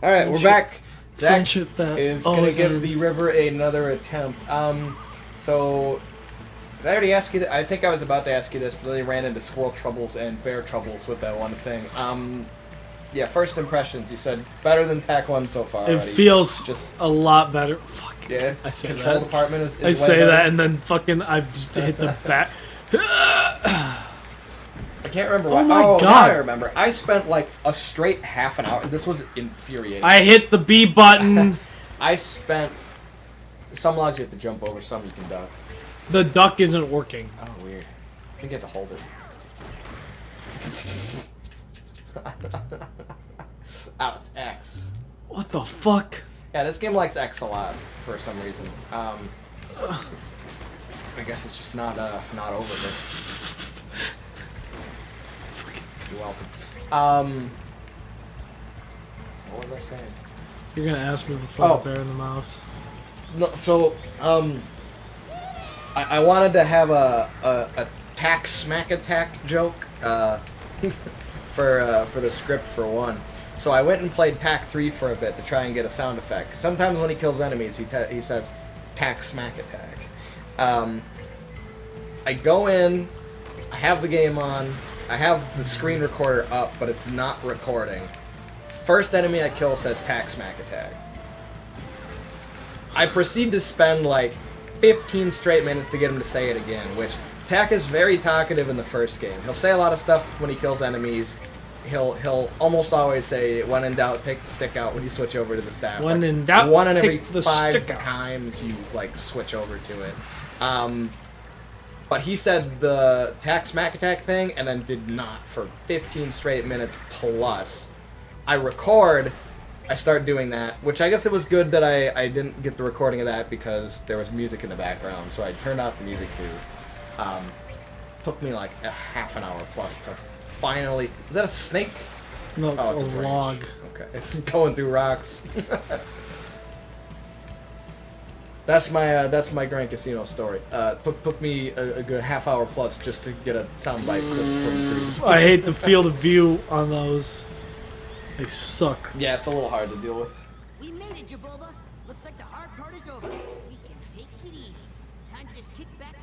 Alright, we're back. Zach Friendship that is going to give the river another attempt. So... Did I already ask you that? I think I was about to ask you this, but then I ran into squirrel troubles and bear troubles with that one thing. Yeah, first impressions. You said better than TAC 1 so far. It feels just a lot better. Fuck. Yeah. I say Control that. department is I say that and then fucking I just hit the back. I can't remember why. Oh my god! Now I remember. I spent like a straight half an hour. This was infuriating. I hit the B button. I spent. Some logs you have to jump over. Some you can duck. The duck isn't working. Oh, weird. I think you have to hold it. Oh, it's X. What the fuck? Yeah, this game likes X a lot for some reason. I guess it's just not over there. You're welcome. What was I saying? You're gonna ask me before the bear and the mouse. No, so I wanted to have a tack smack attack joke for the script for one. So I went and played TAC 3 for a bit to try and get a sound effect. Sometimes when he kills enemies, he says tack smack attack. I go in, I have the game on, I have the screen recorder up, but it's not recording. First enemy I kill says tack smack attack. I proceed to spend like 15 straight minutes to get him to say it again, which TAC is very talkative in the first game. He'll say a lot of stuff when he kills enemies. He'll almost always say, when in doubt, take the stick out when you switch over to the staff. When like, in doubt, one in take every the 5 stick out. times you like switch over to it. But he said the tack smack attack thing and then did not for 15 straight minutes plus. I record, I start doing that, which I guess it was good that I didn't get the recording of that because there was music in the background, so I turned off the music too. Took me like a half an hour plus to finally... Was that a snake? No, it's a branch. log. Okay, it's going through rocks. That's my Grand Casino story. Took me a good half hour plus just to get a soundbite clip from I hate the field of view on those. They suck. Yeah, it's a little hard to deal with. We made it, Jaboba. Looks like the hard part is over. We can take it easy. Time to just kick back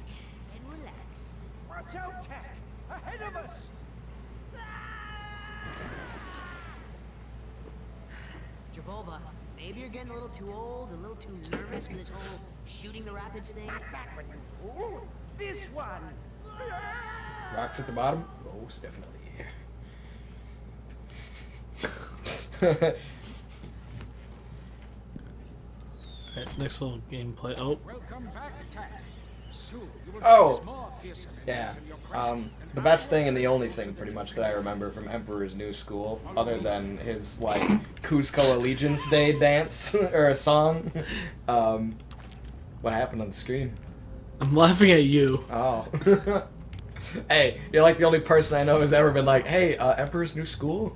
and relax. Watch out, TAC! Ahead of us! Jaboba, maybe you're getting a little too old, a little too nervous for this whole shooting the rapids thing. That one, you fool! This one! Rocks at the bottom? Most definitely. Alright, next little gameplay. Oh. Welcome back, TAC. Soon you will Oh. face more fearsome Yeah. enemies in your quest. The best thing and the only thing, pretty much, that I remember from Emperor's New School, other than his, like, Cusco Allegiance Day dance, or a song, what happened on the screen? I'm laughing at you. Oh. Hey, you're like the only person I know who's ever been like, hey, Emperor's New School?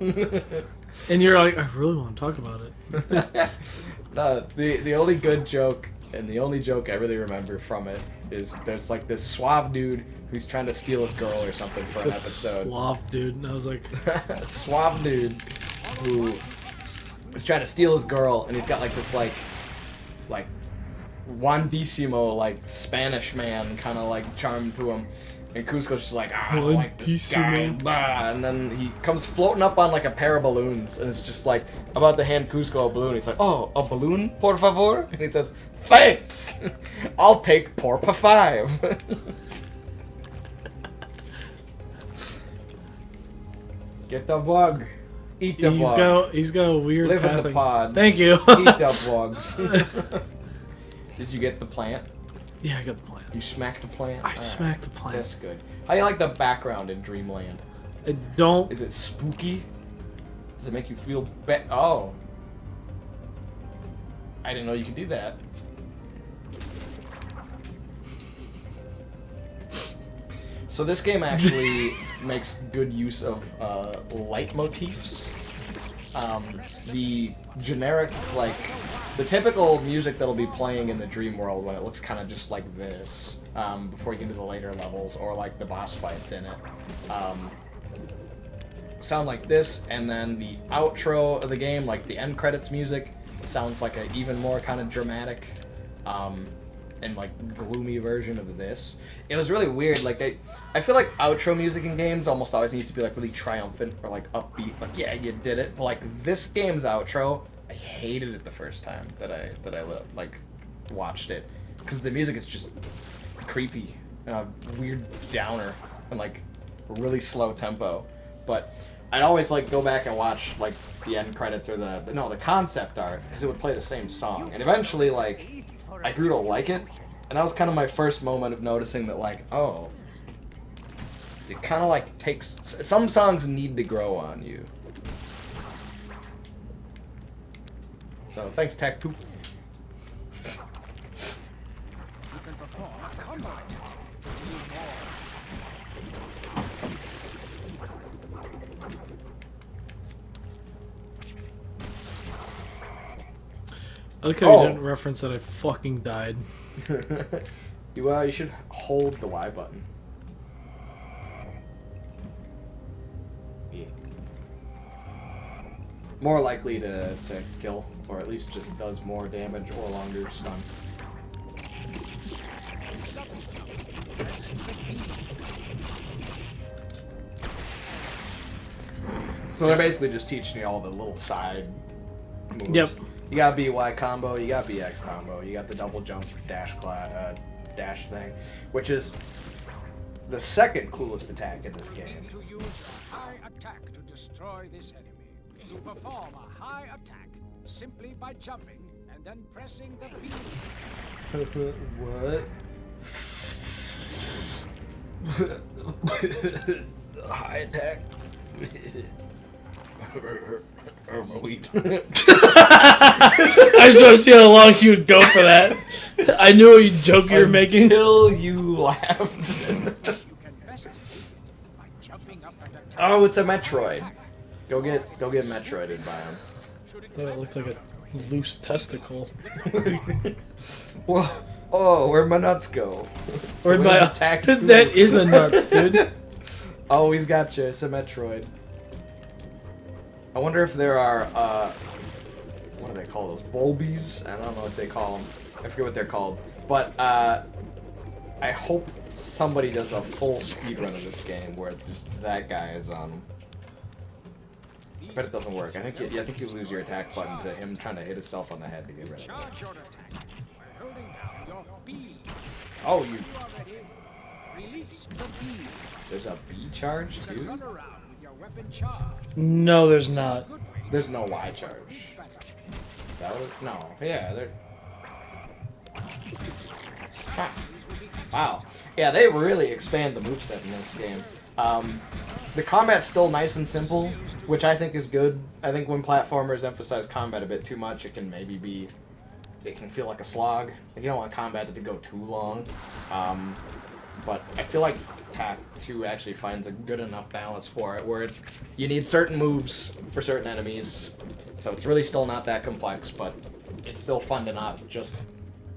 And you're like, I really want to talk about it. No, the only good joke, and the only joke I really remember from it, is there's like this suave dude who's trying to steal his girl or something for an It's a episode. slob, dude. And I was like, Suave dude who is trying to steal his girl, and he's got like this like Juandísimo, like Spanish man kind of like charm to him. And Cusco's just like, I don't like this guy. Juandísimo. Blah. And then he comes floating up on like a pair of balloons, and it's just like about to hand Cusco a balloon. He's like, oh, a balloon, por favor? And he says, thanks. I'll take Porpa 5. Get the vlog. Eat the vlog. he's got a weird Live in the pathing. pods. Thank you. Eat the vlogs. Did you get the plant? Yeah, I got the plan. You smacked the plant? I smacked the plant. That's good. How do you like the background in Dreamland? I don't. Is it spooky? Does it make you feel Oh. I didn't know you could do that. So this game actually makes good use of light motifs. The generic, like, the typical music that'll be playing in the dream world when it looks kind of just like this, before you get into the later levels, or like the boss fights in it. sound like this, and then the outro of the game, like the end credits music, sounds like an even more kind of dramatic and like gloomy version of this. It was really weird. Like I feel like outro music in games almost always needs to be like really triumphant or like upbeat. Like yeah, you did it. But like this game's outro, I hated it the first time that I like watched it because the music is just creepy, weird downer, and like really slow tempo. But I'd always like go back and watch like the end credits or the concept art because it would play the same song. And eventually like I grew to like it, and that was kind of my first moment of noticing that like, oh, it kind of like takes, some songs need to grow on you. So thanks Tech 2. You can perform a combo attack. I like how you didn't reference that I fucking died. You should hold the Y button. Yeah. More likely to kill, or at least just does more damage or longer stun. So they're basically just teaching you all the little side moves. Yep. You got BY combo, you got BX combo, you got the double jump dash thing, which is the second coolest attack in this game. To use a high attack to destroy this enemy. You perform a high attack simply by jumping and then pressing the B. What? High attack. I just want to see how long you would go for that. I knew what joke you were making. Until you laughed. You can best by jumping up and attacking. Oh, it's a Metroid. Go get Metroided by him. I thought it looked like a loose testicle. Well, oh, where'd my nuts go? Where'd my attack? That is a nuts, dude. Oh, he's got you. It's a Metroid. I wonder if there are, what do they call those? Bulbies? I don't know what they call them. I forget what they're called. But, I hope somebody does a full speedrun of this game where just that guy is on. I bet it doesn't work. I think you lose your attack button to him trying to hit himself on the head to get rid of it. Charge your attack by holding down your B. Oh, You are ready. Release the B. there's a B charge You can too? run around with your weapon charged. No, there's not. Good way There's no Y charge. Is that what it, no. Yeah, they're... Huh. Wow. Yeah, they really expand the moveset in this game. The combat's still nice and simple, which I think is good. I think when platformers emphasize combat a bit too much, it can maybe be... It can feel like a slog. Like, you don't want combat to go too long. But I feel like Pack 2 actually finds a good enough balance for it, where you need certain moves for certain enemies, so it's really still not that complex, but it's still fun to not just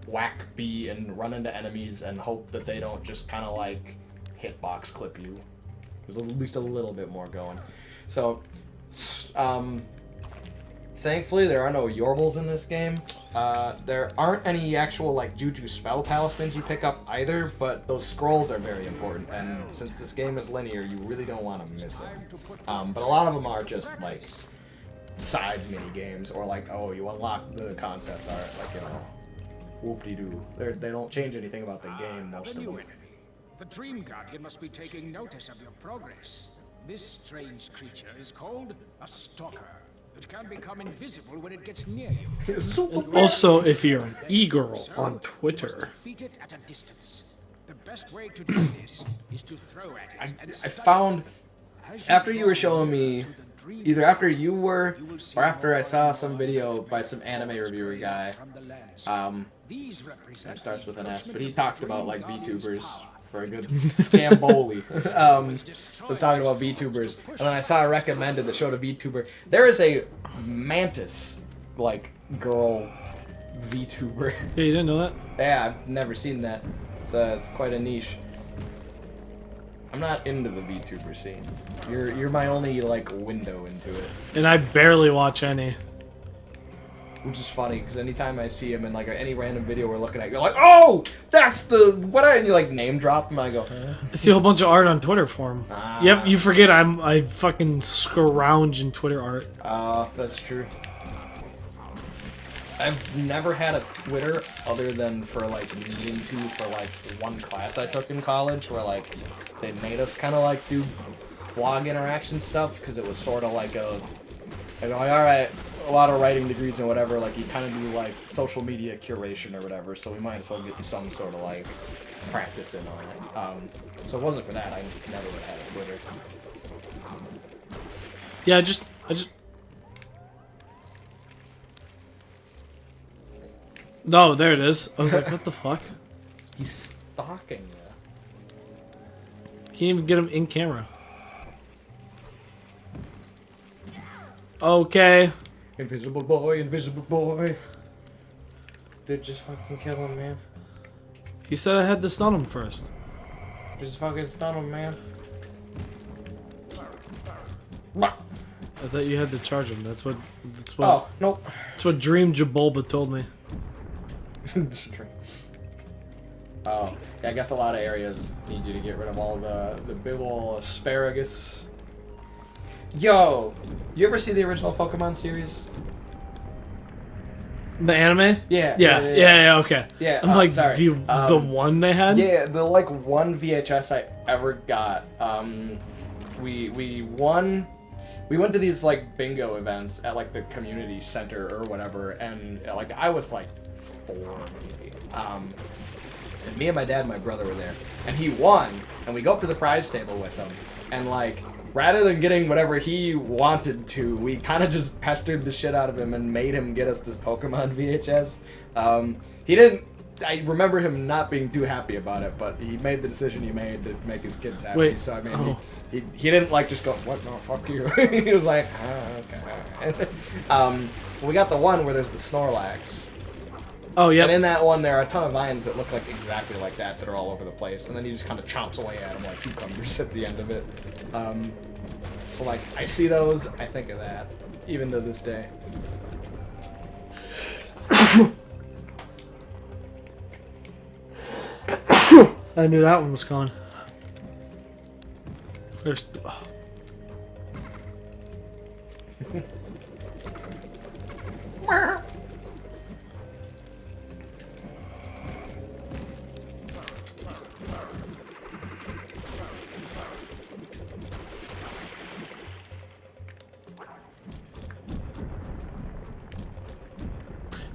whack B and run into enemies and hope that they don't just kind of like hitbox clip you. There's at least a little bit more going. So, thankfully there are no Yorbles in this game. There aren't any actual like Juju spell talismans you pick up either, but those scrolls are very important, and since this game is linear, you really don't want to miss them. But a lot of them are just like side mini games, or like, oh, you unlock the concept art, like, you know, whoop-de-doo. They don't change anything about the game, most of them. The Dream Guardian must be taking notice of your progress. This strange creature is called a stalker. It can become invisible when it gets near you. Also, if you're an e-girl on Twitter. Defeat it at a distance. The best way to do this is to throw at it. I found, after you were showing me, either after you were, or after I saw some video by some anime reviewer guy, it starts with an S, but he talked about like VTubers for a good scamboli. Was talking about VTubers, and then I saw a recommended that showed a VTuber. There is a Mantis like girl VTuber. Yeah, you didn't know that? Yeah, I've never seen that. It's quite a niche. I'm not into the VTuber scene. You're my only like window into it. And I barely watch any. Which is funny because anytime I see him in like any random video we're looking at, you're like, oh, that's the what I and you like name drop him. I go, I see a whole bunch of art on Twitter for him. Ah. Yep, you forget I fucking scrounge in Twitter art. That's true. I've never had a Twitter other than for like needing to for like one class I took in college where like they made us kind of like do blog interaction stuff because it was sort of like a like all right, a lot of writing degrees and whatever, like you kind of do like social media curation or whatever, so we might as well get you some sort of like practice in on it. So if it wasn't for that, I never would have had a Twitter. Yeah, I just No, there it is. I was like, what the fuck? He's stalking you. Can't even get him in camera. Okay. Invisible boy, invisible boy. Dude, just fucking kill him, man. He said I had to stun him first. Just fucking stun him, man. I thought you had to charge him. That's what. Oh, nope. That's what Dream Jabulba told me. Oh, yeah, I guess a lot of areas need you to get rid of all the big ol' asparagus. Yo, you ever see the original Pokemon series? The anime? Yeah. Yeah, okay. Yeah, I'm like, sorry. the one they had? Yeah, the like one VHS I ever got. We won. We went to these like bingo events at like the community center or whatever, and like I was like 4 maybe. And me and my dad and my brother were there, and he won, and we go up to the prize table with him, and like rather than getting whatever he wanted to, we kind of just pestered the shit out of him and made him get us this Pokemon VHS. He didn't. I remember him not being too happy about it, but he made the decision he made to make his kids happy. Wait, so I mean, he didn't like just go, what? No, fuck you. He was like, okay. We got the one where there's the Snorlax. Oh, yeah. And in that one, there are a ton of vines that look like exactly like that are all over the place, and then he just kind of chomps away at them like cucumbers at the end of it. So like, I see those, I think of that, even to this day. I knew that one was gone. There's. Oh.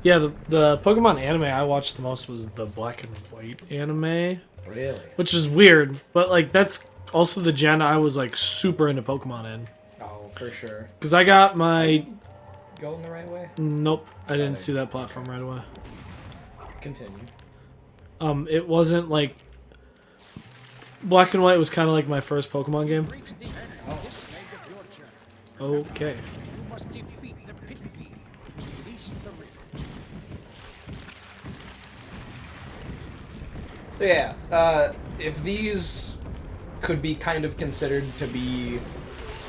Yeah, the Pokemon anime I watched the most was the black and white anime. Really? Which is weird, but like that's also the gen I was like super into Pokemon in. Oh, for sure. Because I got my... Going the right way? Nope, I didn't see that platform right away. Continue. It wasn't like... Black and White was kind of like my first Pokemon game. Reach the end of this leg of your journey. Okay. You must defeat the pit fiend to release the rift. So yeah, if these could be kind of considered to be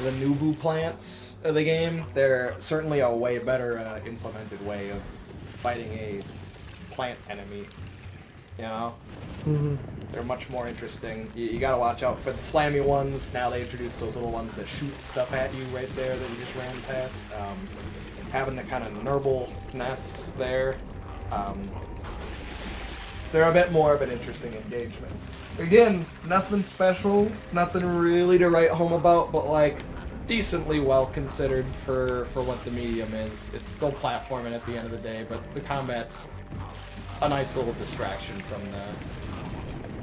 the Nubu plants of the game, they're certainly a way better implemented way of fighting a plant enemy. You know? Mm-hmm. They're much more interesting. You gotta watch out for the slammy ones. Now they introduced those little ones that shoot stuff at you right there that you just ran past. Having the kind of Nurble nests there. They're a bit more of an interesting engagement. Again, nothing special, nothing really to write home about, but like decently well considered for what the medium is. It's still platforming at the end of the day, but the combat's a nice little distraction from the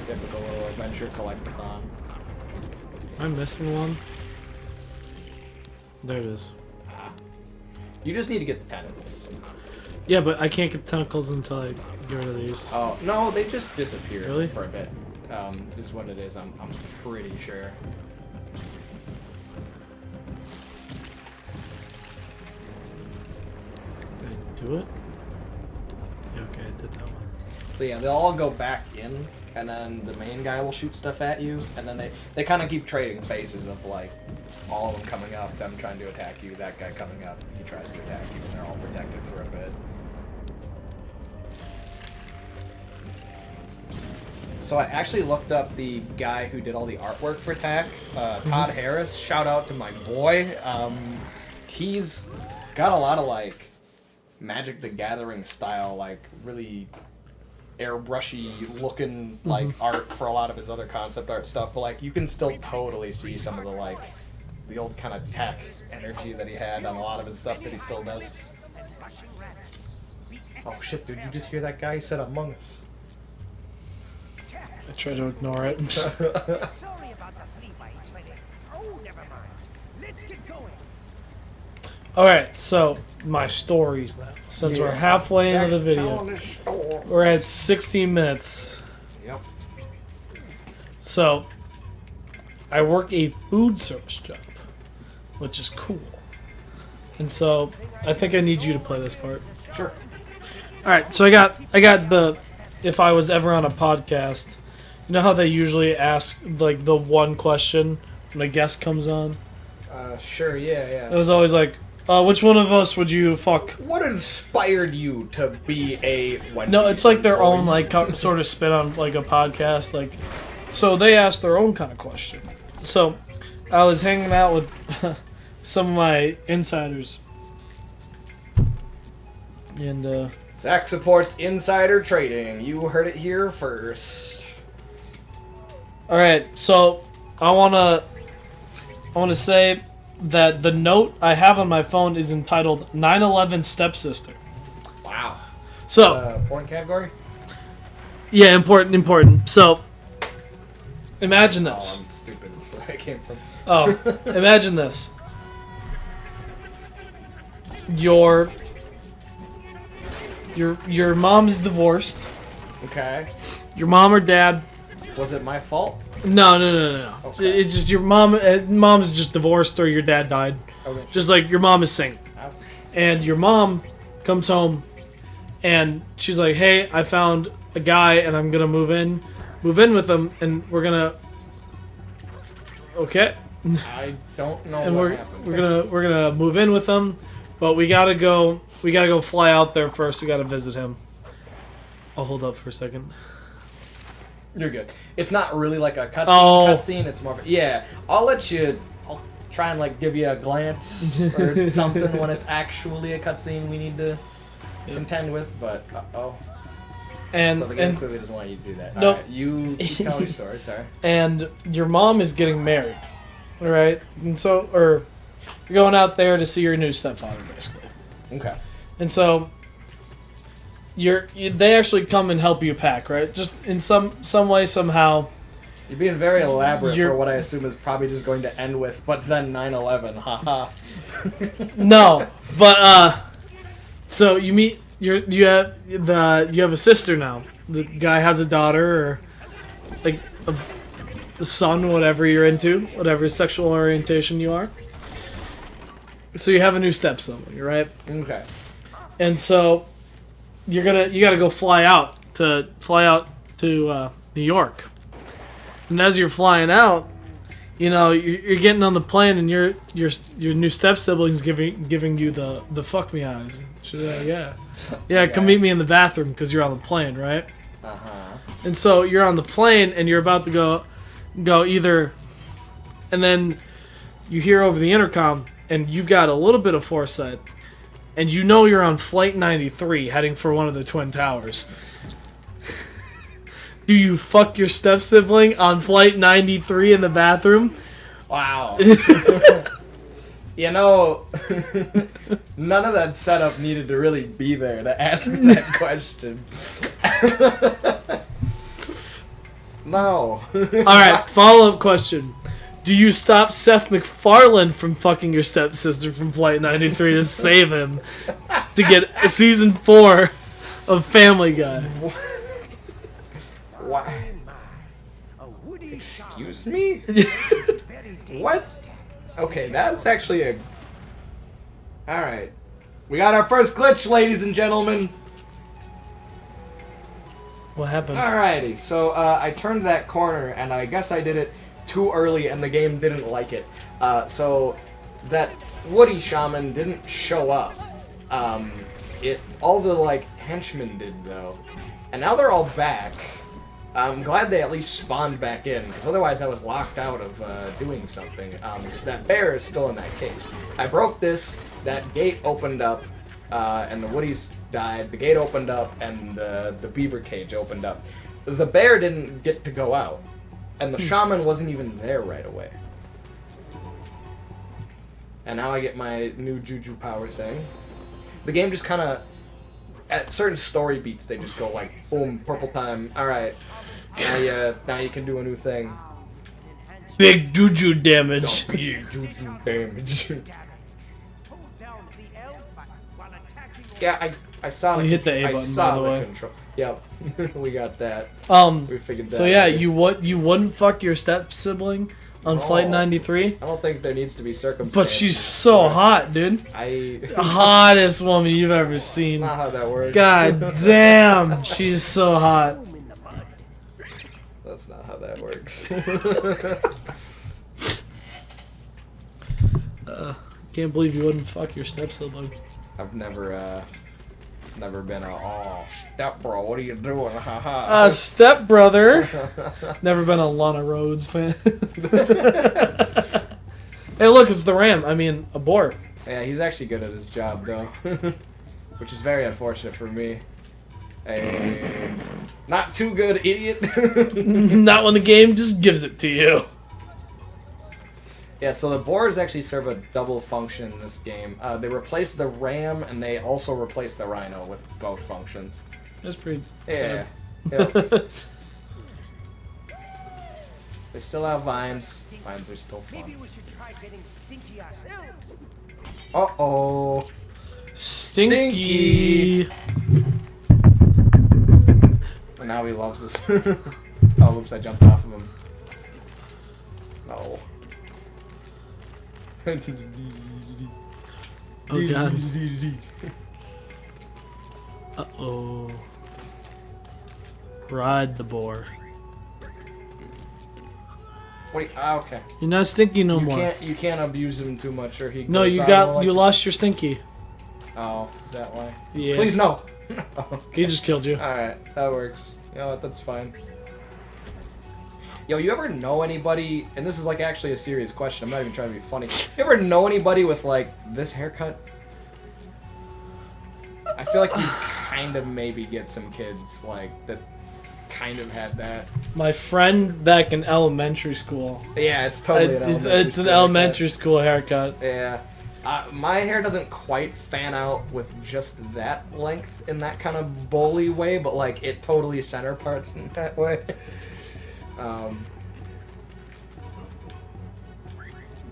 typical little adventure collectathon. I'm missing one. There it is. You just need to get the tentacles. Yeah, but I can't get the tentacles until I get rid of these. Oh, no, they just disappear Really? for a bit. Is what it is, I'm pretty sure. Did I do it? Yeah, okay, I did that one. So yeah, they'll all go back in and then the main guy will shoot stuff at you, and then they kind of keep trading phases of like all of them coming up, them trying to attack you, that guy coming up, he tries to attack you, and they're all protected for a bit. So I actually looked up the guy who did all the artwork for Attack, Todd Harris. Shout out to my boy. He's got a lot of like Magic the Gathering style, like really airbrushy looking like art for a lot of his other concept art stuff, but like you can still totally see some of the like the old kind of tech energy that he had on a lot of his stuff that he still does. Oh shit, did you just hear that guy? He said Among Us. I try to ignore it. Sorry about the flea bites, but oh, never mind. Let's get going. Alright, so my stories now. Since we're halfway into the video. We're at 16 minutes. Yep. So, I work a food service job, which is cool. And so, I think I need you to play this part. Sure. Alright, so I got the, if I was ever on a podcast, you know how they usually ask, like, the one question when a guest comes on? Sure, yeah. It was always like, which one of us would you fuck? What inspired you to be a Wendy's No, it's like their employee? own, like, sort of spin on, like, a podcast, like, so they asked their own kind of question. So, I was hanging out with some of my insiders. And, Zach supports insider trading. You heard it here first. alright, so, I wanna say that the note I have on my phone is entitled 9/11 Stepsister. Wow. So, Porn category? yeah, important. So, imagine this. Oh, I'm stupid. That's where I came from. Oh, imagine this. Your mom's divorced. Okay. Your mom or dad. Was it my fault? No. Okay. It's just your mom's just divorced or your dad died. Okay. Just like your mom is single. Ow. And your mom comes home and she's like, "Hey, I found a guy and I'm going to move in with him and we're going to Okay. I don't know And what happened. we're gonna move in with him, but we gotta go fly out there first. We gotta visit him. I'll hold up for a second. You're good. It's not really like a Oh. cutscene. It's more of a, yeah. I'll try and like give you a glance or something when it's actually a cutscene we need to contend with, but And so the game clearly doesn't want you to do that. Nope. Alright, you tell your story, sorry. and your mom is getting married, right? And so, or you're going out there to see your new stepfather, basically. Okay. And so they actually come and help you pack, right? Just in some way, somehow. You're being very elaborate You're- for what I assume is probably just going to end with, but then 9/11, haha. No, but so you have a sister now. The guy has a daughter, or like a son, whatever you're into, whatever sexual orientation you are. So you have a new stepson, right? Okay. And so you gotta go fly out to New York. And as you're flying out, you know you're getting on the plane, and your new step sibling's giving you the fuck me eyes. She's like, yeah, come meet me in the bathroom because you're on the plane, right? And so you're on the plane and you're about to go either, and then you hear over the intercom, and you've got a little bit of foresight, and you know you're on flight 93 heading for one of the Twin Towers. Do you fuck your step sibling on flight 93 in the bathroom? Wow. You know, none of that setup needed to really be there to ask that question. No. Alright, follow-up question. Do you stop Seth MacFarlane from fucking your stepsister from Flight 93 to save him to get season 4 of Family Guy? Why? Excuse me? What? Okay, that's actually a... Alright. We got our first glitch, ladies and gentlemen. What happened? Alrighty, so I turned that corner, and I guess I did it too early, and the game didn't like it. So that Woody Shaman didn't show up. All the like henchmen did though, and now they're all back. I'm glad they at least spawned back in, because otherwise I was locked out of doing something. Because that bear is still in that cage. I broke this. That gate opened up, and the Woodies died. The gate opened up, and the beaver cage opened up. The bear didn't get to go out, and the shaman wasn't even there right away. And now I get my new juju power thing. The game just kind of, at certain story beats, they just go like, boom, purple time. All right, now you can do a new thing. Big juju damage. Big juju damage. Yeah, I saw. You hit the A button, by the way. Control. Yep, we got that. We figured that. So yeah, you wouldn't fuck your step sibling on Flight 93? I don't think there needs to be circumstances. But she's so hot, dude. Hottest woman you've ever seen. That's not how that works. God damn, she's so hot. That's not how that works. Can't believe you wouldn't fuck your step sibling. I've never been step bro, what are you doing? Haha. Step brother. Never been a Lana Rhodes fan. Hey, look, it's the Ram. I mean, a boar. Yeah, he's actually good at his job though, which is very unfortunate for me. A not too good idiot. Not when the game just gives it to you. Yeah, so the boars actually serve a double function in this game. They replace the ram, and they also replace the rhino with both functions. That's pretty Yeah. sad. Yep. They still have vines. Vines are still fun. Maybe we should try getting stinky ourselves. Uh-oh. Stinky. And now he loves this. Oh, oops, I jumped off of him. No. Oh god. Uh-oh. Ride the boar. Wait, okay. You're not stinky no more. You can't abuse him too much, or he. No, goes you out you lost your stinky. Oh, is that why? Yeah. Please no. He just killed you. All right, that works. You know what? That's fine. Yo, you ever know anybody? And this is like actually a serious question. I'm not even trying to be funny. You ever know anybody with like this haircut? I feel like you kind of maybe get some kids like that kind of had that. My friend back in elementary school. Yeah, it's totally an elementary it's an school elementary school haircut. Yeah. My hair doesn't quite fan out with just that length in that kind of bowly way, but like it totally center parts in that way.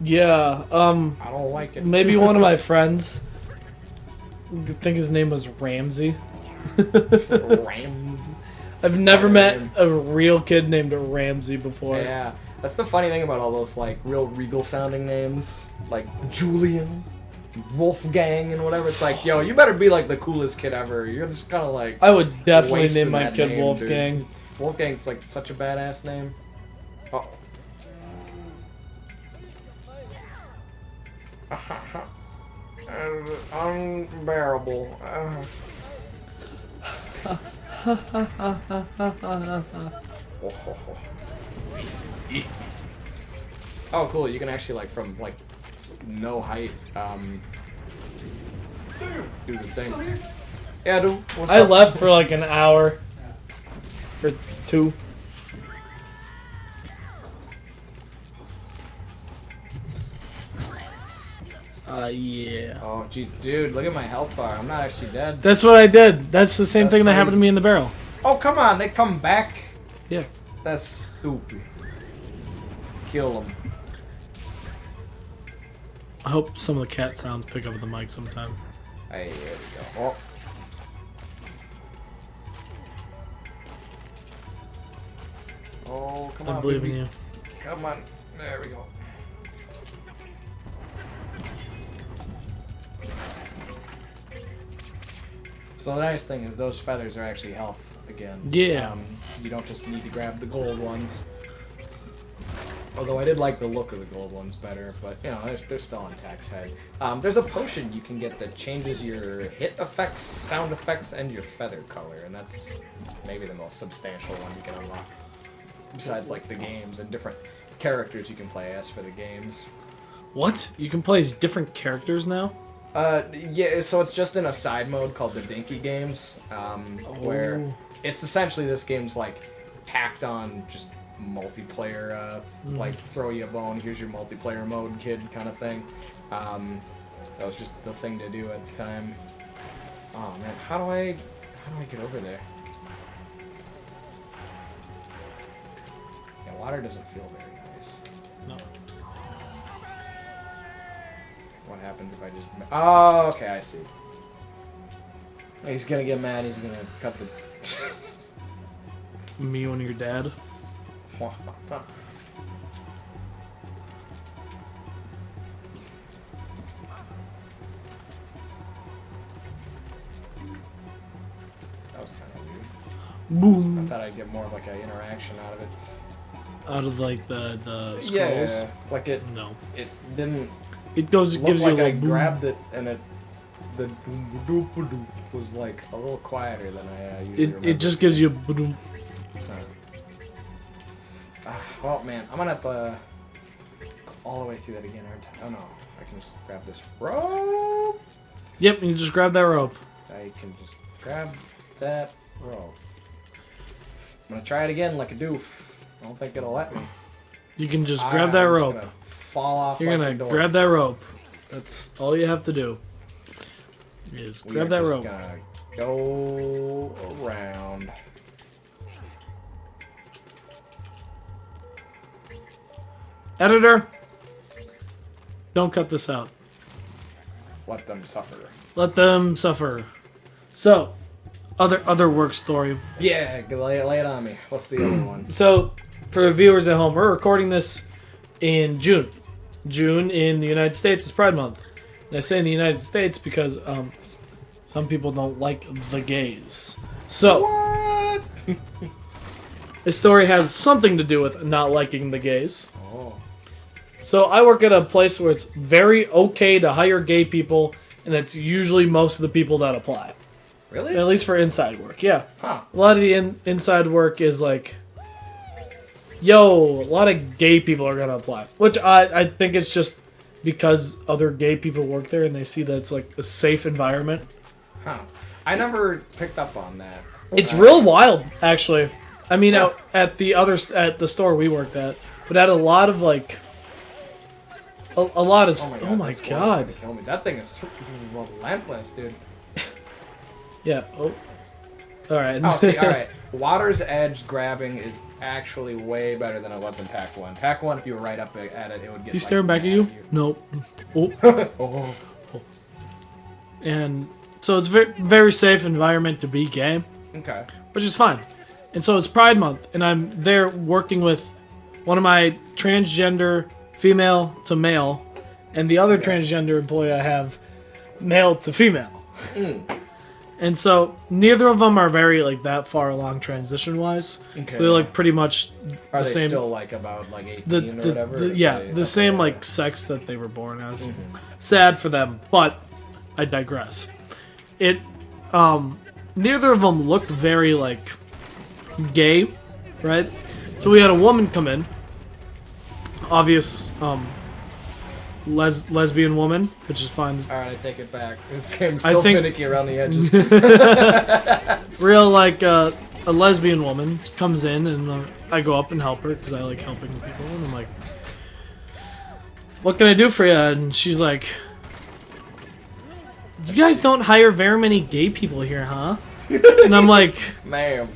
Yeah, I don't like it. maybe one of my friends, I think his name was Ramsey. Rams. I've never met a real kid named Ramsey before. Yeah, that's the funny thing about all those like real regal sounding names, like Julian, Wolfgang, and whatever. It's like, yo, you better be like the coolest kid ever. You're just kind of like. I would definitely wasting name my that kid name, Wolfgang. dude. Wolfgang's like such a badass name. Oh. Unbearable. Oh, cool! You can actually like from like no height do the thing. Yeah, dude. What's I up? left for like an hour or two. Yeah. Oh, gee, dude, look at my health bar. I'm not actually dead. That's what I did. That's the same That's thing that happened to crazy. me in the barrel. Oh, come on, they come back. Yeah. That's stupid. Kill them. I hope some of the cat sounds pick up at the mic sometime. Hey, there we go. Oh, come on, I believe baby. in you. Come on. There we go. So the nice thing is those feathers are actually health. again. Yeah. You don't just need to grab the gold ones. Although I did like the look of the gold ones better, but you know, they're still on tax head. There's a potion you can get that changes your hit effects, sound effects, and your feather color, and that's maybe the most substantial one you can unlock. Besides like the games and different characters you can play as for the games. What? You can play as different characters now? Yeah, so it's just in a side mode called the Dinky Games, where it's essentially this game's like tacked on just multiplayer, like throw you a bone, here's your multiplayer mode, kid, kind of thing. That was just the thing to do at the time. Oh man, how do I get over there? Yeah, water doesn't feel very nice. No. What happens if I just... Oh, okay, I see. He's gonna get mad, he's gonna cut the... Me when you're dad. That was kind of weird. Boom. I thought I'd get more of like an interaction out of it. Out of like the scrolls. Yeah, like it didn't It goes. It look gives like you a I little boom. grabbed it and it the doop was like a little quieter than I usually remember. It just gives you a boom. Oh man, I'm gonna have to go all the way through that again every time. Oh no, I can just grab this rope. Yep, and you just grab that rope. I can just grab that rope. I'm gonna try it again like a doof. I don't think it'll let me. You can just grab that I'm just rope. gonna fall off. You're like gonna a door. grab that rope. That's all you have to do. Is grab that rope. Gonna go around. Editor, don't cut this out. Let them suffer. Let them suffer. So, other work story. Yeah, lay it on me. What's the other one? So, for the viewers at home, we're recording this in June. June in the United States is Pride Month. And I say in the United States because some people don't like the gays. So, What? this story has something to do with not liking the gays. Oh. So I work at a place where it's very okay to hire gay people, and that's usually most of the people that apply. Really? At least for inside work, yeah. Huh. A lot of the inside work is like, yo, a lot of gay people are gonna apply. Which I think it's just because other gay people work there and they see that it's like a safe environment. Huh. I never picked up on that. It's real wild, actually. I mean, out at the store we worked at, but had a lot of like, a lot of. Oh my this one's god. gonna kill me. That thing is relentless, dude. Yeah. Oh. All right. Oh, see, all right. Water's Edge grabbing is actually way better than it was in Pack 1. Pack 1, if you were right up at it, it would get. Is he staring back at you? Nope. Oh. Oh. And so it's very very safe environment to be gay, Okay. which is fine. And so it's Pride Month, and I'm there working with one of my transgender female to male, and the other transgender employee I have male to female. And so neither of them are very like that far along transition wise. Okay. So they're like pretty much Are the they same. still like about like 18 the, or the, whatever? the- yeah, They- the okay, same yeah. like sex that they were born as. Sad for them, but I digress. It, neither of them looked very like gay, right? So we had a woman come in, obvious lesbian woman, which is fine. All right, I take it back. This game's still think- finicky around the edges. Real like a lesbian woman comes in, and I go up and help her because I like helping people, and I'm like, "What can I do for you?" And she's like, "You guys don't hire very many gay people here, huh?" And I'm like, Ma'am.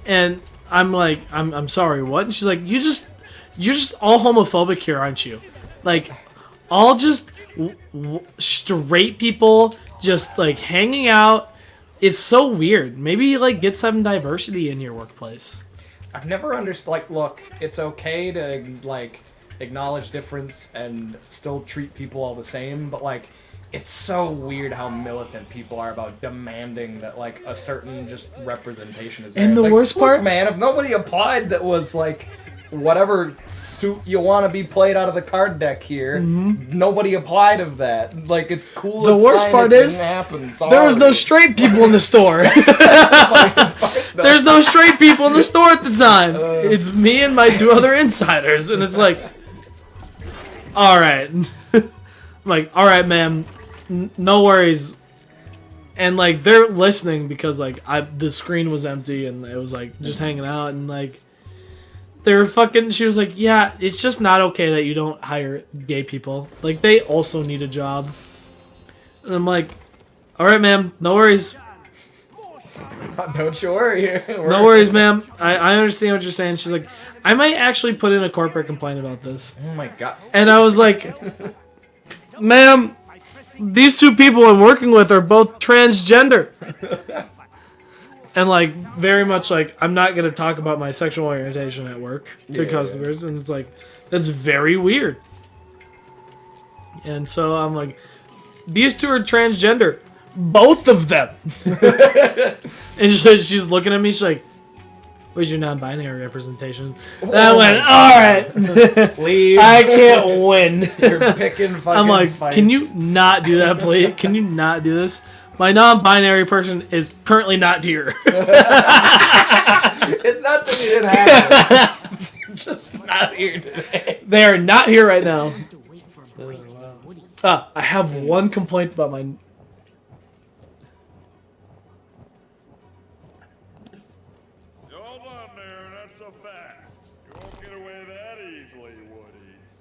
and I'm like, I'm sorry, what? And she's like, you're just all homophobic here, aren't you? Like, all just straight people just like hanging out. It's so weird. Maybe like get some diversity in your workplace. I've never understood. Like, look, it's okay to like acknowledge difference and still treat people all the same, but like, it's so weird how militant people are about demanding that like a certain just representation is there. And It's the like, worst look, part, man, if nobody applied that was like whatever suit you want to be played out of the card deck here, nobody applied of that. Like, it's cool. The it's worst fine, part it is, didn't happen. there was no Sorry. straight people in the store. That's the funniest part, though. There's no straight people in the store at the time. It's me and my 2 other insiders, and it's like, all right. I'm like, all right, ma'am, no worries. And like they're listening because like the screen was empty and it was like just hanging out, and like they're fucking. She was like, yeah, it's just not okay that you don't hire gay people. Like they also need a job. And I'm like, all right, ma'am, no worries. Don't you worry. No worries, ma'am. I understand what you're saying. She's like, I might actually put in a corporate complaint about this. Oh my god. And I was like, ma'am, these 2 people I'm working with are both transgender. And like, very much like, I'm not going to talk about my sexual orientation at work to customers. And it's like, that's very weird. And so I'm like, these 2 are transgender. Both of them. And she's looking at me. She's like, where's your non-binary representation? And I went, all right. Leave. I can't win. You're picking fucking I'm like, fights. can you not do that, please? Can you not do this? My non-binary person is currently not here. It's not that you didn't have it. Just not here today. They are not here right now. To wait for a break. What do you I have one complaint about my... Hold on there, not so fast. You won't get away that easily, Woodies.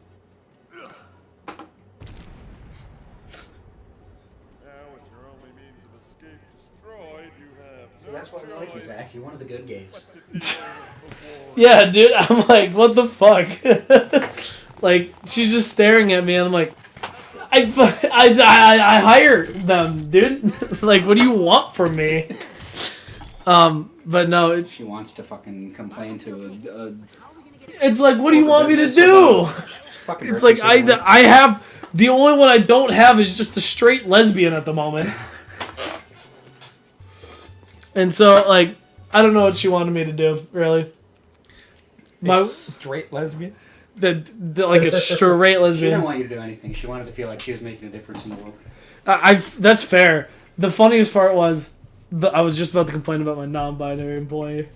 Now, with your only means of escape destroyed, you have no That's why we like you, Zach. You're one of the good gays. Yeah, dude, I'm like, what the fuck? Like, she's just staring at me, and I'm like, I hire them, dude. Like, what do you want from me? But no, She wants to fucking complain to it's like, what do you want me to do? fucking It's like, I have, the only one I don't have is just a straight lesbian at the moment. And so, like, I don't know what she wanted me to do, really. A straight lesbian? Like a straight She didn't lesbian. want you to do anything. She wanted to feel like she was making a difference in the world. That's fair. The funniest part was, I was just about to complain about my non-binary employee.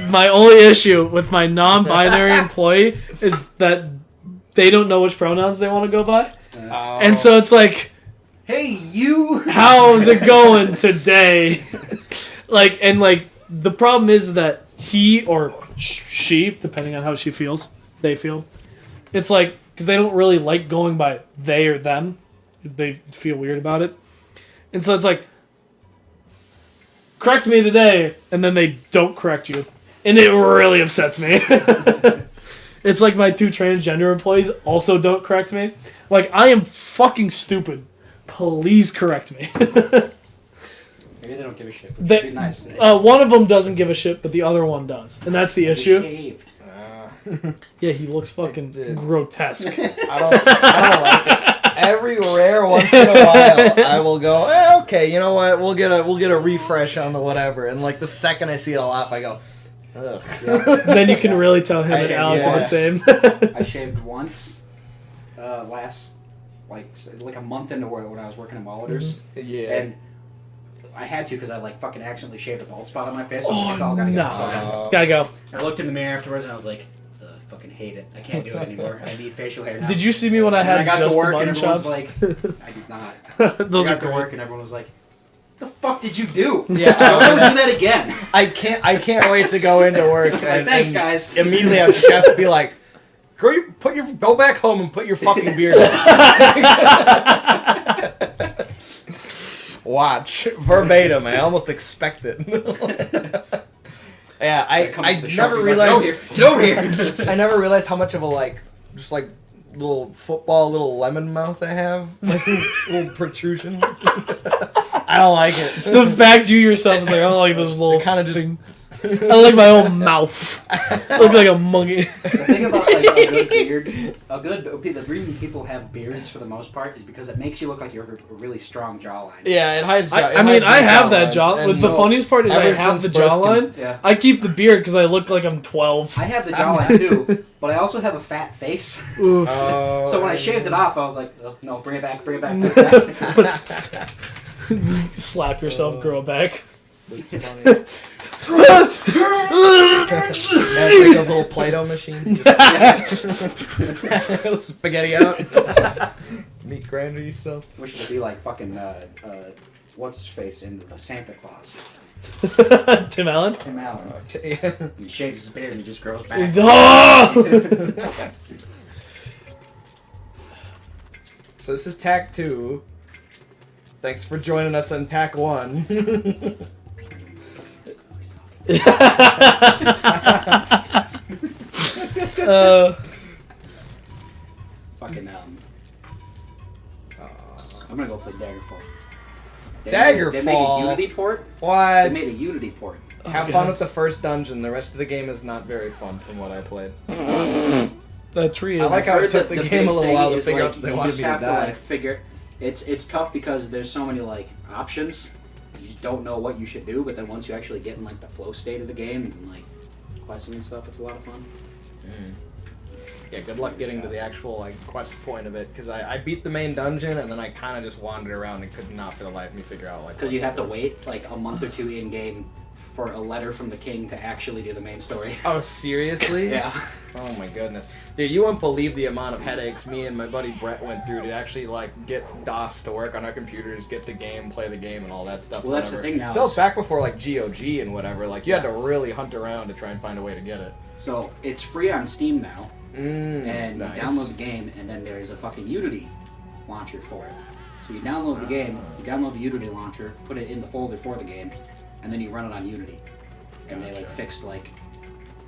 My only issue with my non-binary employee is that they don't know which pronouns they want to go by. And so it's like, Hey, you! how's it going today? Like, and like, the problem is that he or she, depending on how she feels, they feel. It's like, because they don't really like going by they or them. They feel weird about it. And so it's like, correct me today, and then they don't correct you. And it really upsets me. It's like my 2 transgender employees also don't correct me. Like, I am fucking stupid. Please correct me. Maybe they don't give a shit. They- Be nice. One of them doesn't give a shit, but the other one does. And that's the issue. Shaved. Yeah, he looks fucking did. grotesque. I don't like it. Every rare once in a while, I will go, okay, you know what? We'll get a refresh on the whatever. And like the second I see it all off, I go, ugh. Then you can really tell him and I- Alec are the yes. same. I shaved once last, like a month into when I was working in Molitor's. Yeah. And I had to because I like fucking accidentally shaved a bald spot on my face. It's all gotta go. no. It's all gotta go. Gotta go. I looked in the mirror afterwards and I was like, ugh, fucking hate it. I can't do it anymore. I need facial hair now. Did you see me when I And had I got just to work the and mutton everyone's chops? like, I did not. Those I are got to great. work and everyone was like, the fuck did you do? Yeah, Don't ever do that again. I can't wait to go into work and, Thanks, and guys. immediately have chef be like, go back home and put your fucking beard on. Watch verbatim. I almost expect it. Yeah, I never realized. Get over here. I never realized how much of a just little football, little lemon mouth I have, little protrusion. I don't like it. The fact you yourself is like, I don't like this little Kind of just thing. I like my own mouth. I look like a monkey. The thing about like a good beard, the reason people have beards for the most part is because it makes you look like you have a really strong jawline. Yeah, it hides. I mean, I have that jaw. The funniest part is I have the jawline. Yeah. I keep the beard because I look like I'm 12. I have the jawline too, but I also have a fat face. Oof. So when I shaved it off, I was like, oh, no, bring it back, bring it back, bring it back. Slap yourself, grow it back. It's funny. Yeah, it's like those little Play-Doh machines. Spaghetti out. Meat grinder yourself. Wish it would be like fucking what's his face in Santa Claus. Tim Allen? Tim Allen. Yeah. He shaves his beard and he just grows back. Oh! So this is Tack 2. Thanks for joining us on Tack 1. Fucking I'm gonna go play Daggerfall. They made a Unity port. What? They made a Unity port. Have fun with the first dungeon. The rest of the game is not very fun from what I played. That tree is... I like how it took the game a little while to is, figure like, out they you wanted just me to have die. like figure. It's tough because there's so many like options. You just don't know what you should do, but then once you actually get in like the flow state of the game and like questing and stuff, it's a lot of fun. Yeah, good luck getting to the actual like quest point of it, because I beat the main dungeon and then I kind of just wandered around and could not for the life of me figure out like. Because you have to wait like a month or two in game for a letter from the king to actually do the main story. Oh, seriously? Yeah. Oh my goodness. Dude, you won't believe the amount of headaches me and my buddy Brett went through to actually like get DOS to work on our computers, get the game, play the game, and all that stuff. Well, that's the thing now. So it's back before like GOG and whatever. Like you had to really hunt around to try and find a way to get it. So it's free on Steam now, and nice. you download the game, and then there's a fucking Unity launcher for it. So you download the game, you download the Unity launcher, put it in the folder for the game, and then you run it on Unity. And they like fixed like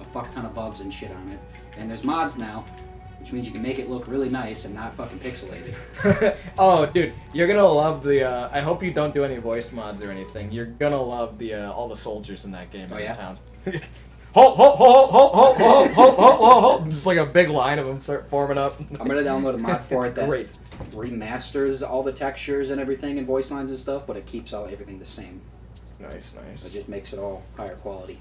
a fuck ton of bugs and shit on it. And there's mods now, which means you can make it look really nice and not fucking pixelated. Oh, dude, you're gonna love the. I hope you don't do any voice mods or anything. You're gonna love the all the soldiers in that game. Oh, in yeah? the towns. Ho ho ho ho ho ho ho ho ho ho! Just like a big line of them start forming up. I'm gonna download a mod for it that Great. remasters all the textures and everything and voice lines and stuff, but it keeps everything the same. Nice, nice. It just makes it all higher quality.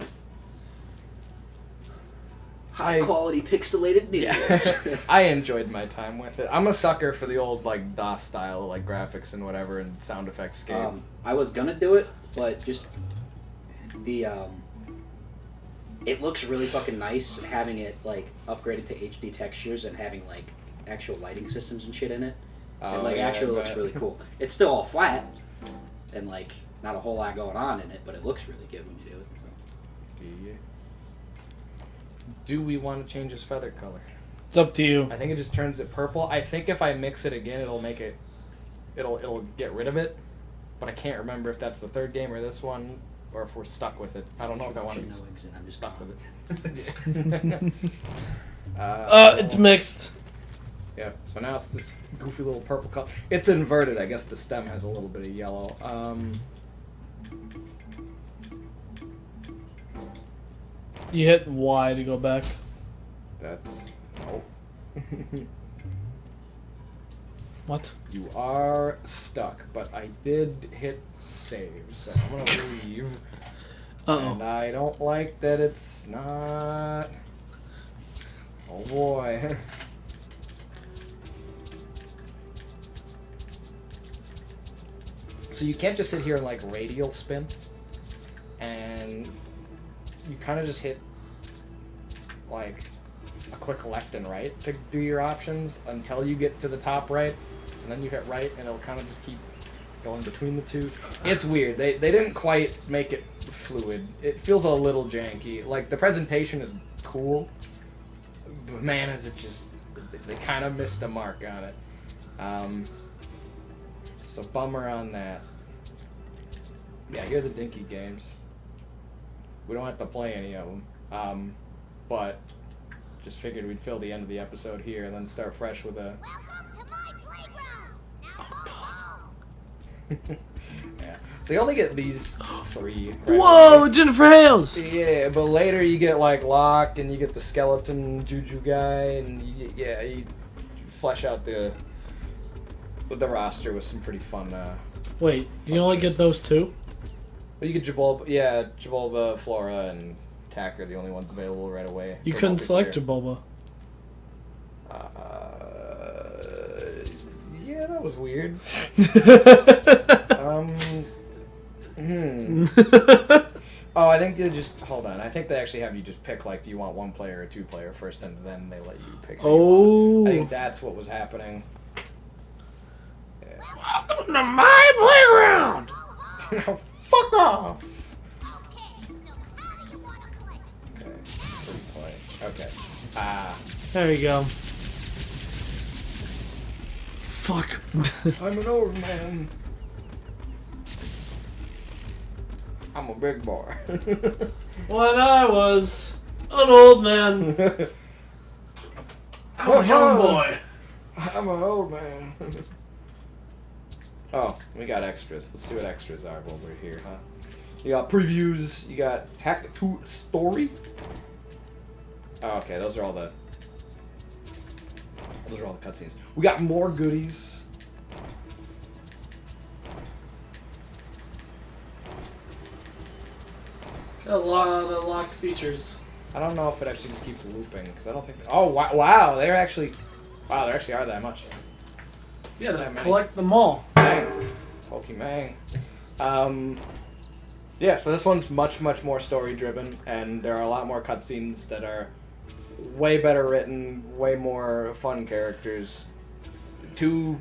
High quality pixelated news. I enjoyed my time with it. I'm a sucker for the old like DOS style like graphics and whatever and sound effects game. I was gonna do it, but just the it looks really fucking nice having it like upgraded to HD textures and having like actual lighting systems and shit in it. It like yeah, actually looks really cool. It's still all flat and like not a whole lot going on in it, but it looks really good when you do it. So. Yeah. Do we want to change his feather color? It's up to you. I think it just turns it purple. I think if I mix it again, it'll make it. It'll get rid of it. But I can't remember if that's the third game or this one, or if we're stuck with it. I don't know if I want to be I'm just stuck with it. It's mixed. Yeah. So now it's this goofy little purple color. It's inverted. I guess the stem has a little bit of yellow. You hit Y to go back. That's no. What? You are stuck, but I did hit save, so I'm gonna leave. And I don't like that it's not. Oh boy. So you can't just sit here and like radial spin, and you kind of just hit like a quick left and right to do your options until you get to the top right, and then you hit right and it'll kind of just keep going between the two. It's weird. They didn't quite make it fluid. It feels a little janky. Like the presentation is cool, but man, is it just, they kind of missed the mark on it. So bummer on that. Yeah, here are the Dinky games. We don't have to play any of them, but just figured we'd fill the end of the episode here and then start fresh with a. Welcome to my playground. Now go home. Yeah. So you only get these 3. Right Whoa, away. Jennifer Hales! Yeah, but later you get like Locke, and you get the skeleton Juju guy, and you flesh out the roster with some pretty fun. Wait, you only get those 2? Well, you get Jabulba, Flora, and Tack are the only ones available right away. You for couldn't select multiplayer. Jabulba. Yeah, that was weird. Oh, I think they just hold on. I think they actually have you just pick like, do you want 1 player or 2 player first, and then they let you pick. Who you want. I think that's what was happening. Yeah. Welcome to my playground! Now fuck off. Okay, so how do you want to play? Okay, free play. Okay. There you go. Fuck. I'm an old man. I'm a big boy. When I was an old man, I'm a young boy. I'm an old man. Oh, we got extras. Let's see what extras are while we're here, huh? You got previews. You got Tack 2 Story. Oh, okay, those are all the cutscenes. We got more goodies. Got a lot of locked features. I don't know if it actually just keeps looping because I don't think. Oh wow! There actually are that much. Yeah, That they many. collect them all. Dang, Pokemon. Yeah. So this one's much more story driven, and there are a lot more cutscenes that are way better written, way more fun characters. 2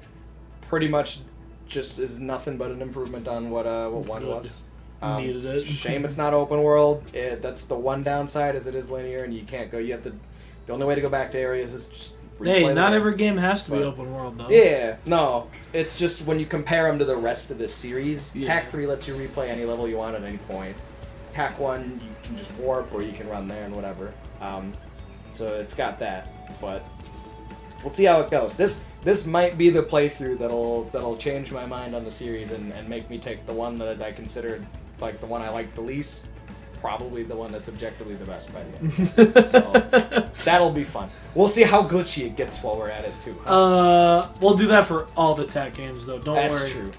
pretty much just is nothing but an improvement on what 1 Good. was. Needed it. Shame it's not open world. That's the one downside, as it is linear, and you can't go. You have to. The only way to go back to areas is just. Hey, replay not them. every game has to be But- open world, though. Yeah, no. It's just when you compare them to the rest of this series. Yeah. Tack 3 lets you replay any level you want at any point. Tack 1, you can just warp, or you can run there and whatever. So it's got that, but we'll see how it goes. This might be the playthrough that'll change my mind on the series and make me take the one that I considered like the one I liked the least, probably the one that's objectively the best by the end. So that'll be fun. We'll see how glitchy it gets while we're at it too. We'll do that for all the Tack games, though. Don't That's worry. true.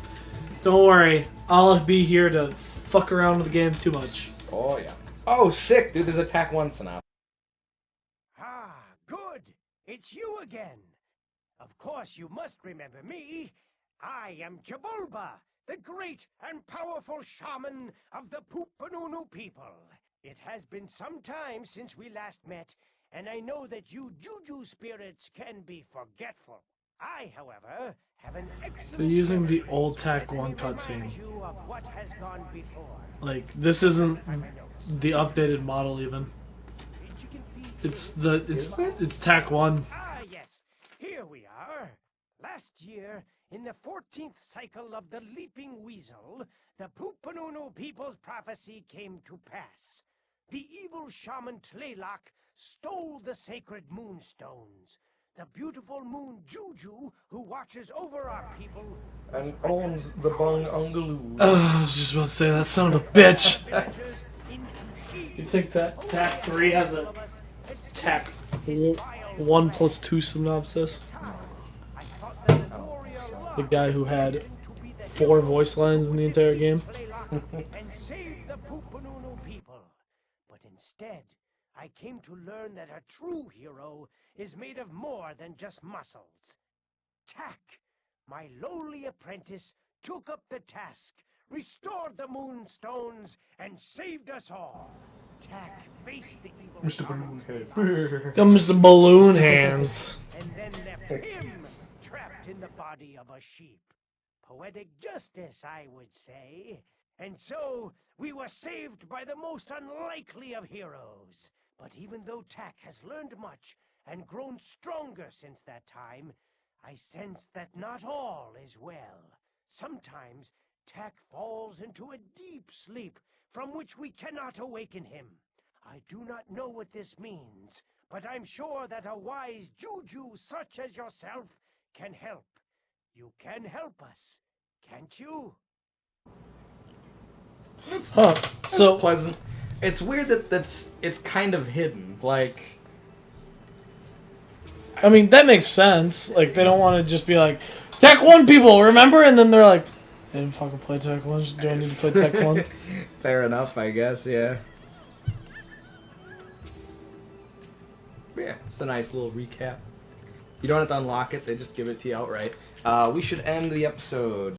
Don't worry. I'll be here to fuck around with the game too much. Oh yeah. Oh sick, dude. There's a Tack 1 synopsis. Ah, good. It's you again. Of course, you must remember me. I am Jabulba, the great and powerful shaman of the Poopanunu people. It has been some time since we last met, and I know that you Juju spirits can be forgetful. I, however, have an excellent... They're using the memory. old Tack Let 1 me remind cutscene. you of what has gone before. Like, this isn't the updated model even. It's Tack 1. Ah, yes. Here we are. Last year, in the 14th cycle of the Leaping Weasel, the Poopanunu people's prophecy came to pass. The evil shaman Tlaylock stole the sacred moonstones. The beautiful moon Juju, who watches over our people, And owns the Boogaloo. I was just about to say that son of a bitch. villagers into sheep. You think that Tack 3 has a Of us escaped Tack this vile 1+2 synopsis? I thought that the warrior The Locke guy who was had destined to be the 4 hero voice lines in the entire game. and save the Poopanunu people. But instead, I came to learn that a true hero is made of more than just muscles. Tack, my lowly apprentice, took up the task, restored the moonstones, and saved us all. Tack faced the evil shaman Comes the balloon hands. and then left him trapped in the body of a sheep. Poetic justice, I would say. And so, we were saved by the most unlikely of heroes. But even though Tack has learned much and grown stronger since that time, I sense that not all is well. Sometimes, Tack falls into a deep sleep from which we cannot awaken him. I do not know what this means, but I'm sure that a wise Juju such as yourself can help. You can help us, can't you? That's So pleasant. It's weird that it's kind of hidden. Like, I mean that makes sense. Like they don't want to just be like Tech 1 people, remember? And then they're like, I didn't fucking play Tech 1. Do I need to play Tech 1? fair enough, I guess. Yeah. Yeah, it's a nice little recap. You don't have to unlock it; they just give it to you outright. We should end the episode.